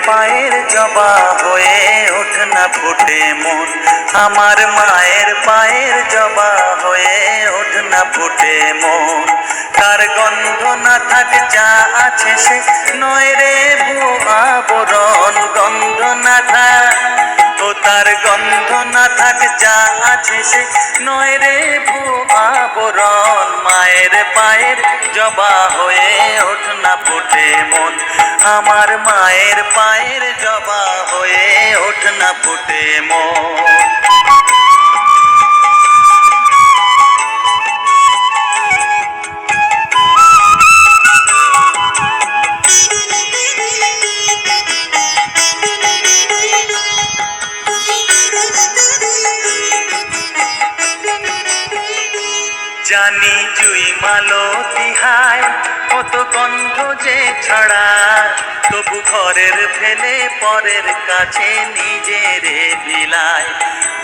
পায়ের জবা হয়ে ওঠ না ফুটে মন, আমার মায়ের পায়ের জবা হয়ে ওঠ না ফুটে মন। তার গন্ধ না থাক যা আছে সে নয় রে ভুয়া বরণ, গন্ধ না থাক ও তার গন্ধ না থাক যা আছে সে নয় রে ভুয়া বরণ। মায়ের পায়ের জবা হয়ে ওঠ না ফুটে মন, আমার মায়ের পায়ের জবা হয়ে ওঠ না ফুটে মন। জানি জুই মালতী হায় কত গন্ধ যে ছড়ায়, তবু ঘরের ফেলে পরের কাছে নিজেরে বিলায়।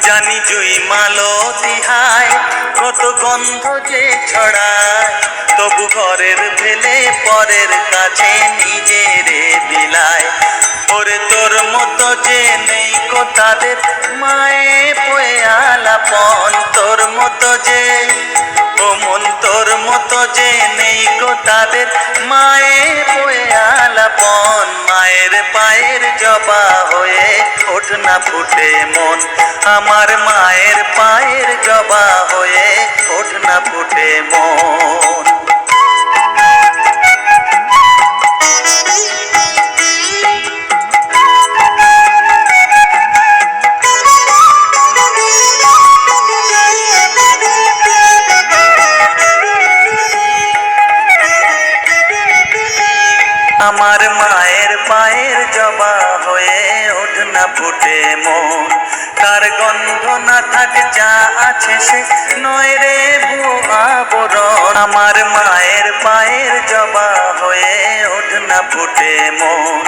জানি জুই মালতী হায় কত গন্ধ যে ছড়ায়, তবু ঘরের ফেলে পরের কাছে নিজেরে বিলায়। ওরে তোর মতো যে নেই কো তাদের মায়ে পয়ে আলাপন, তোর মতো যে ও মন তোর মতো যে নেই গো তাদের মায়ে পয়ে আলাপন। মায়ের পায়ের জবা হয়ে ওঠ না ফুটে মন, আমার মায়ের পায়ের জবা হয়ে ওঠ না ফুটে মন। আমার মায়ের পায়ের জবা হয়ে ওঠ না ফুটে মন, তার গন্ধ না থাক যা আছে সে নয় রে ভুয়া বরণ। আমার মায়ের পায়ের জবা হয়ে ওঠ না ফুটে মন।